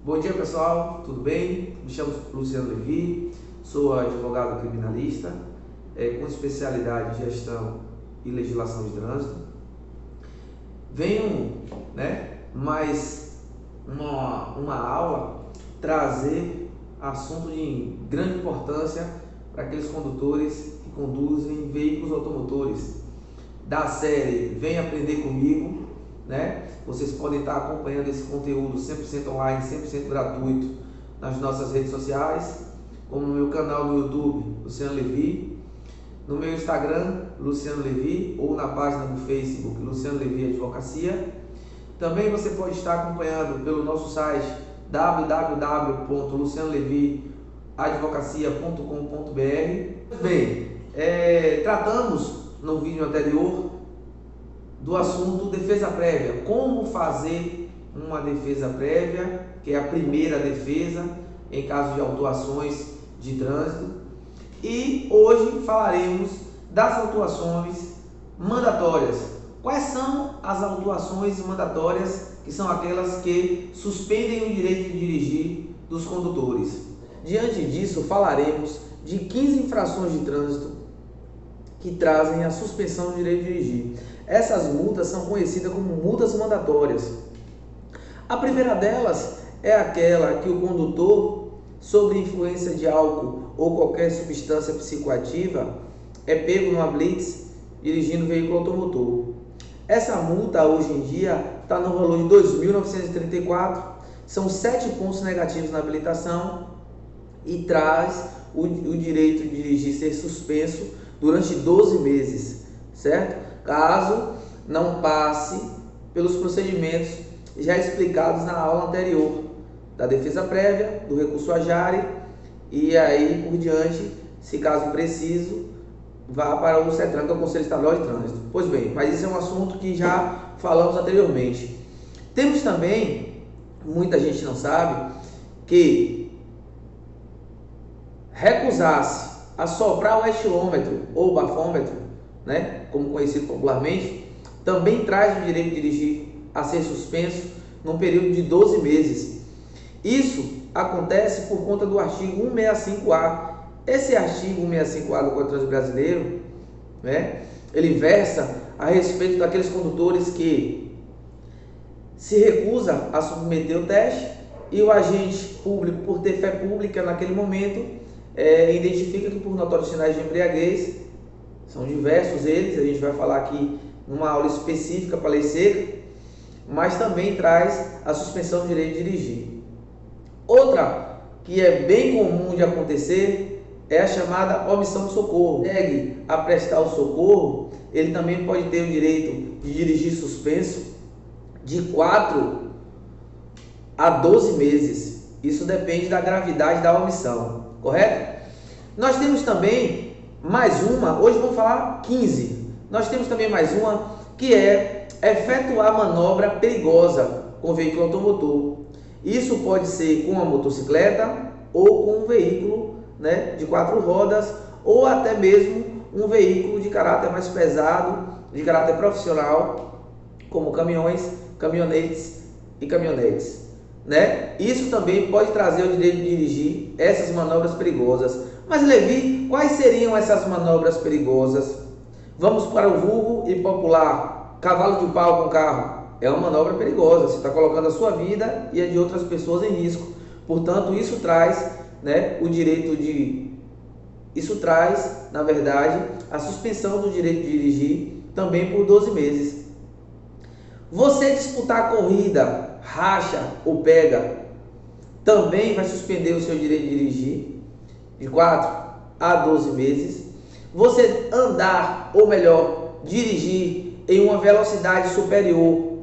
Bom dia pessoal, tudo bem? Me chamo Luciano Levi, sou advogado criminalista, com especialidade em gestão e legislação de trânsito. Venho, mais uma aula trazer assunto de grande importância para aqueles condutores que conduzem veículos automotores da série Vem Aprender Comigo. Vocês podem estar acompanhando esse conteúdo 100% online, 100% gratuito nas nossas redes sociais, como no meu canal no YouTube, Luciano Levi, no meu Instagram, Luciano Levi, ou na página do Facebook, Luciano Levi Advocacia. Também você pode estar acompanhando pelo nosso site www.lucianoleviadvocacia.com.br. Bem, tratamos no vídeo anterior do assunto defesa prévia, como fazer uma defesa prévia, que é a primeira defesa em caso de autuações de trânsito, e hoje falaremos das autuações mandatórias. Quais são as autuações mandatórias, que são aquelas que suspendem o direito de dirigir dos condutores? Diante disso, falaremos de 15 infrações de trânsito que trazem a suspensão do direito de dirigir. Essas multas são conhecidas como multas mandatórias. A primeira delas é aquela que o condutor, sob influência de álcool ou qualquer substância psicoativa, é pego numa blitz dirigindo veículo automotor. Essa multa hoje em dia está no valor de R$ 2.934, são 7 pontos negativos na habilitação e traz o direito de dirigir ser suspenso durante 12 meses, certo? Caso não passe pelos procedimentos já explicados na aula anterior, da defesa prévia, do recurso à jare e aí por diante, se caso preciso, vá para o CETRAN, que é o Conselho Estadual de Trânsito. Pois bem, mas isso é um assunto que já falamos anteriormente. Temos também, muita gente não sabe, que recusar-se a soprar o estilômetro ou bafômetro, como conhecido popularmente, também traz o direito de dirigir a ser suspenso num período de 12 meses. Isso acontece por conta do artigo 165A. Esse artigo 165A do Código de Trânsito Brasileiro, ele versa a respeito daqueles condutores que se recusa a submeter o teste e o agente público, por ter fé pública naquele momento, identifica que por notórios sinais de embriaguez, são diversos eles, a gente vai falar aqui numa aula específica para a lei seca, mas também traz a suspensão do direito de dirigir. Outra que é bem comum de acontecer é a chamada omissão de socorro. Segue a prestar o socorro, ele também pode ter o direito de dirigir suspenso de 4 a 12 meses. Isso depende da gravidade da omissão, correto? Nós temos também mais uma, hoje vamos falar 15. Nós temos também mais uma, que é efetuar manobra perigosa com veículo automotor. Isso pode ser com uma motocicleta ou com um veículo de 4 rodas, ou até mesmo um veículo de caráter mais pesado, de caráter profissional, como caminhões, caminhonetes e caminhonetes. Isso também pode trazer o direito de dirigir essas manobras perigosas. Mas Levi, quais seriam essas manobras perigosas? Vamos para o vulgo e popular cavalo de pau com carro. É uma manobra perigosa, você está colocando a sua vida e a de outras pessoas em risco. Portanto, isso traz o direito de... Isso traz, na verdade, a suspensão do direito de dirigir também por 12 meses. Você disputar a corrida, racha ou pega, também vai suspender o seu direito de dirigir de 4 a 12 meses. Você andar, ou melhor, dirigir em uma velocidade superior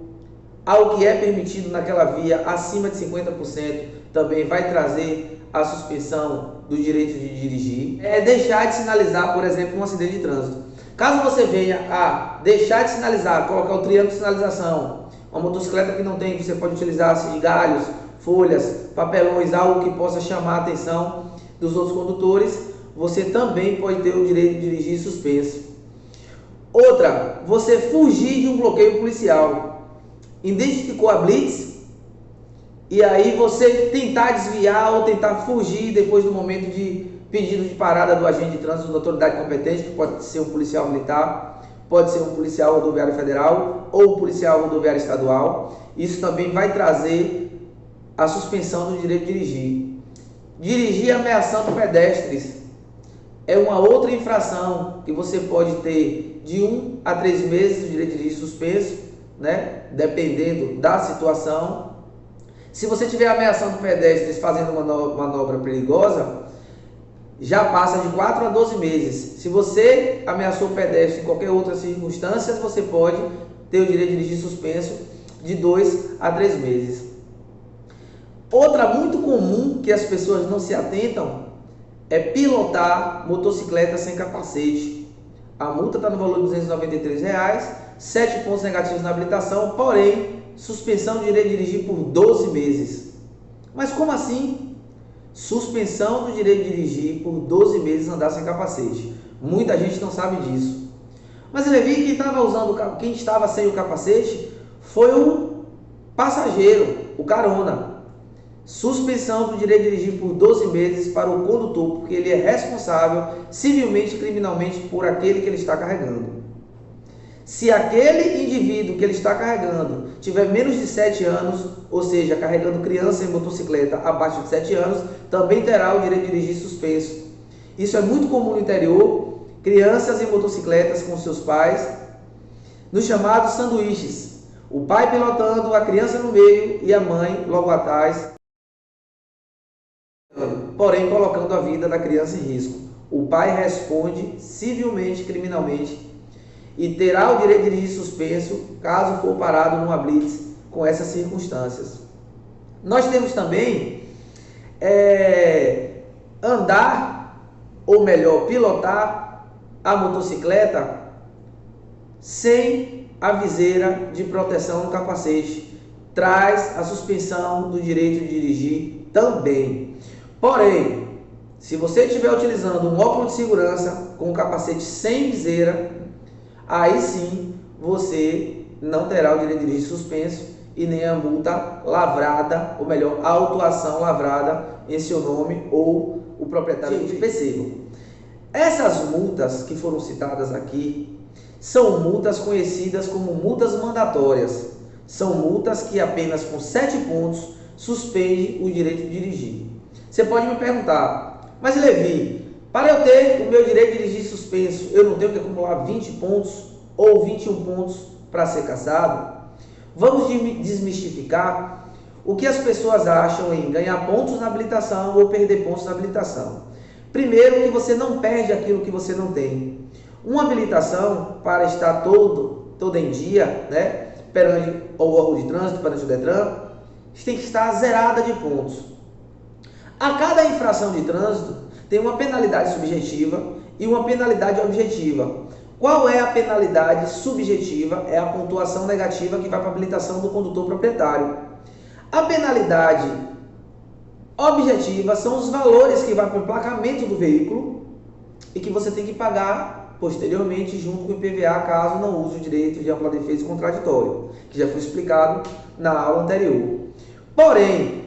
ao que é permitido naquela via, acima de 50%, também vai trazer a suspensão do direito de dirigir. Deixar de sinalizar, por exemplo, um acidente de trânsito. Caso você venha a deixar de sinalizar, colocar o triângulo de sinalização, uma motocicleta que não tem, você pode utilizar galhos, folhas, papelões, algo que possa chamar a atenção dos outros condutores, você também pode ter o direito de dirigir suspenso. Outra, você fugir de um bloqueio policial. Identificou a blitz, e aí você tentar desviar ou tentar fugir depois do momento de pedido de parada do agente de trânsito da autoridade competente, que pode ser um policial militar, pode ser um policial rodoviário federal ou um policial rodoviário estadual. Isso também vai trazer a suspensão do direito de dirigir. Dirigir ameaçando pedestres é uma outra infração que você pode ter de 1 a 3 meses de direito de dirigir suspenso, né? Dependendo da situação. Se você estiver ameaçando pedestres fazendo uma manobra perigosa, já passa de 4 a 12 meses. Se você ameaçou o pedestre em qualquer outra circunstância, você pode ter o direito de dirigir suspenso de 2 a 3 meses. Outra muito comum que as pessoas não se atentam é pilotar motocicleta sem capacete. A multa está no valor de R$ 293, 7 pontos negativos na habilitação, porém, suspensão do direito de dirigir por 12 meses. Mas como assim? Suspensão do direito de dirigir por 12 meses andar sem capacete. Muita gente não sabe disso. Mas Levi, quem estava sem o capacete foi o passageiro, o carona. Suspensão do direito de dirigir por 12 meses para o condutor, porque ele é responsável civilmente e criminalmente por aquele que ele está carregando. Se aquele indivíduo que ele está carregando tiver menos de 7 anos, ou seja, carregando criança em motocicleta abaixo de 7 anos, também terá o direito de dirigir suspenso. Isso é muito comum no interior, crianças em motocicletas com seus pais, nos chamados sanduíches. O pai pilotando, a criança no meio e a mãe logo atrás, porém colocando a vida da criança em risco. O pai responde civilmente, criminalmente, e terá o direito de dirigir suspenso caso for parado numa blitz com essas circunstâncias. Nós temos também andar, ou melhor, pilotar a motocicleta sem a viseira de proteção no capacete. Traz a suspensão do direito de dirigir também. Porém, se você estiver utilizando um óculos de segurança com o capacete sem viseira, aí sim você não terá o direito de dirigir suspenso e nem a multa lavrada, ou melhor, a autuação lavrada em seu nome ou o proprietário. Gente, percebam, essas multas que foram citadas aqui são multas conhecidas como multas mandatórias. São multas que apenas com 7 pontos suspende o direito de dirigir. Você pode me perguntar, mas Levi, para eu ter o meu direito de dirigir suspenso, eu não tenho que acumular 20 pontos ou 21 pontos para ser cassado? Vamos desmistificar o que as pessoas acham em ganhar pontos na habilitação ou perder pontos na habilitação. Primeiro, que você não perde aquilo que você não tem. Uma habilitação, para estar todo em dia, né, perante o órgão de trânsito, perante o Detran, tem que estar zerada de pontos. A cada infração de trânsito tem uma penalidade subjetiva e uma penalidade objetiva. Qual é a penalidade subjetiva? É a pontuação negativa que vai para a habilitação do condutor proprietário. A penalidade objetiva são os valores que vão para o emplacamento do veículo e que você tem que pagar posteriormente junto com o IPVA, caso não use o direito de ampla defesa e contraditório, que já foi explicado na aula anterior. Porém,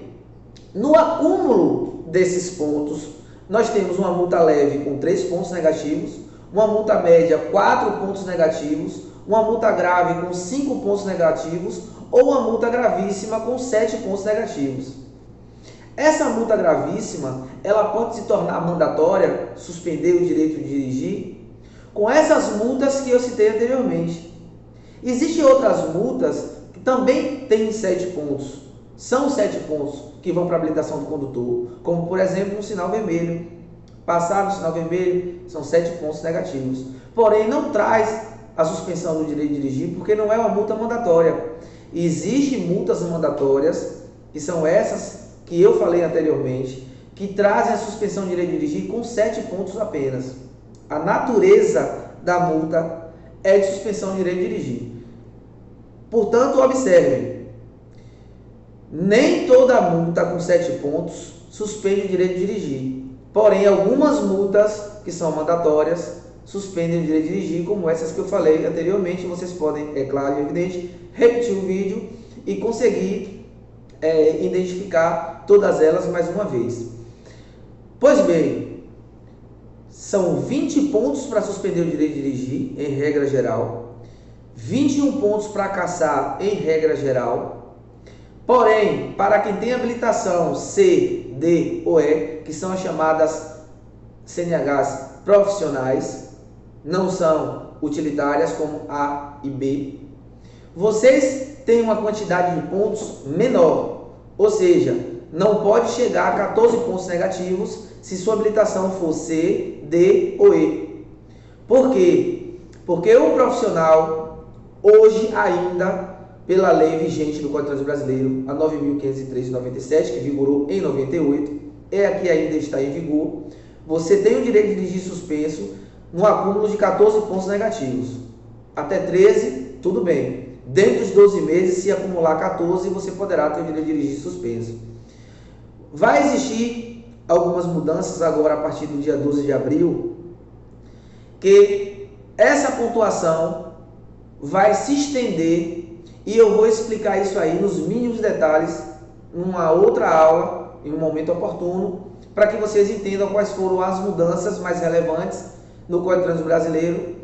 no acúmulo desses pontos, nós temos uma multa leve com 3 pontos negativos, uma multa média 4 pontos negativos, uma multa grave com 5 pontos negativos ou uma multa gravíssima com 7 pontos negativos. Essa multa gravíssima, ela pode se tornar mandatória, suspender o direito de dirigir, com essas multas que eu citei anteriormente. Existem outras multas que também têm 7 pontos. São 7 pontos que vão para a habilitação do condutor, como por exemplo no sinal vermelho. Passar no sinal vermelho são 7 pontos negativos. Porém, não traz a suspensão do direito de dirigir, porque não é uma multa mandatória. Existem multas mandatórias, que são essas que eu falei anteriormente, que trazem a suspensão do direito de dirigir com 7 pontos apenas. A natureza da multa é de suspensão do direito de dirigir. Portanto, observem, nem toda multa com 7 pontos suspende o direito de dirigir. Porém, algumas multas que são mandatórias suspendem o direito de dirigir, como essas que eu falei anteriormente. Vocês podem, é claro e evidente, repetir o vídeo e conseguir identificar todas elas mais uma vez. Pois bem, são 20 pontos para suspender o direito de dirigir, em regra geral, 21 pontos para cassar, em regra geral. Porém, para quem tem habilitação C, D ou E, que são as chamadas CNHs profissionais, não são utilitárias como A e B, vocês têm uma quantidade de pontos menor, ou seja, não pode chegar a 14 pontos negativos se sua habilitação for C, D ou E. Por quê? Porque o profissional, hoje ainda, pela lei vigente do Código de Trânsito Brasileiro, a 9.503 de 97, que vigorou em 98, é a que ainda está em vigor, você tem o direito de dirigir suspenso no acúmulo de 14 pontos negativos. Até 13, tudo bem. Dentro dos 12 meses, se acumular 14, você poderá ter o direito de dirigir suspenso. Vai existir algumas mudanças agora a partir do dia 12 de abril, que essa pontuação vai se estender, e eu vou explicar isso aí nos mínimos detalhes numa outra aula, em um momento oportuno, para que vocês entendam quais foram as mudanças mais relevantes no Código de Trânsito Brasileiro,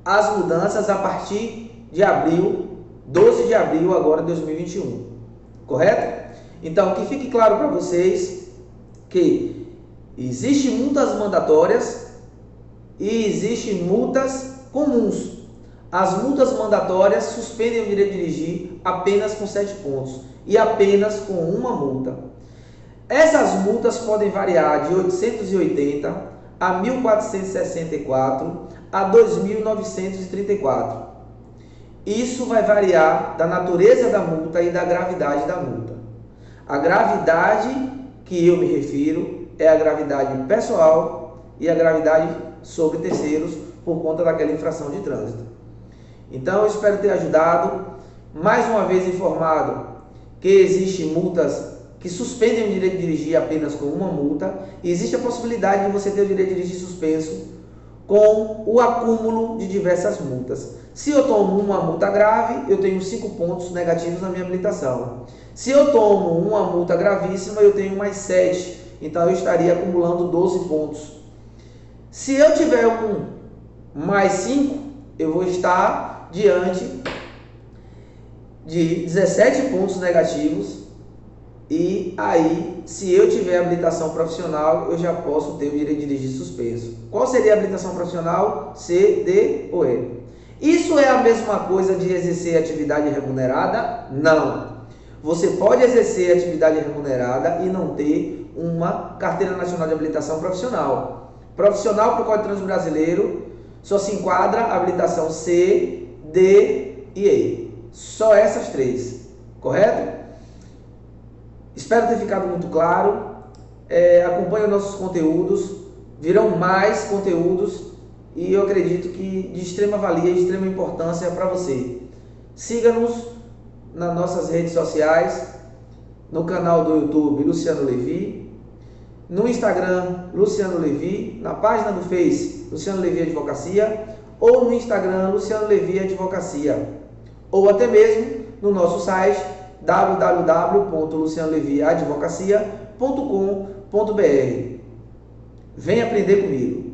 as mudanças a partir de abril, 12 de abril agora de 2021, correto? Então, que fique claro para vocês que existem multas mandatórias e existem multas comuns. As multas mandatórias suspendem o direito de dirigir apenas com 7 pontos e apenas com uma multa. Essas multas podem variar de 880 a 1.464 a 2.934. Isso vai variar da natureza da multa e da gravidade da multa. A gravidade que eu me refiro é a gravidade pessoal e a gravidade sobre terceiros por conta daquela infração de trânsito. Então, eu espero ter ajudado. Mais uma vez informado que existem multas que suspendem o direito de dirigir apenas com uma multa, e existe a possibilidade de você ter o direito de dirigir suspenso com o acúmulo de diversas multas. Se eu tomo uma multa grave, eu tenho 5 pontos negativos na minha habilitação. Se eu tomo uma multa gravíssima, eu tenho mais 7, então eu estaria acumulando 12 pontos. Se eu tiver um mais 5, eu vou estar diante de 17 pontos negativos. E aí, se eu tiver habilitação profissional, eu já posso ter o direito de dirigir suspenso. Qual seria a habilitação profissional? C, D ou E. Isso é a mesma coisa de exercer atividade remunerada? Não. Você pode exercer atividade remunerada e não ter uma carteira nacional de habilitação profissional. Profissional para o Código de Trânsito Brasileiro só se enquadra a habilitação C, D e E. Só essas 3, correto? Espero ter ficado muito claro. Acompanhe os nossos conteúdos, virão mais conteúdos e eu acredito que de extrema valia e extrema importância para você. Siga-nos nas nossas redes sociais, no canal do YouTube Luciano Levi, no Instagram Luciano Levi, na página do Face Luciano Levi Advocacia, ou no Instagram Luciano Levi Advocacia, ou até mesmo no nosso site www.lucianoleviadvocacia.com.br. Venha aprender comigo.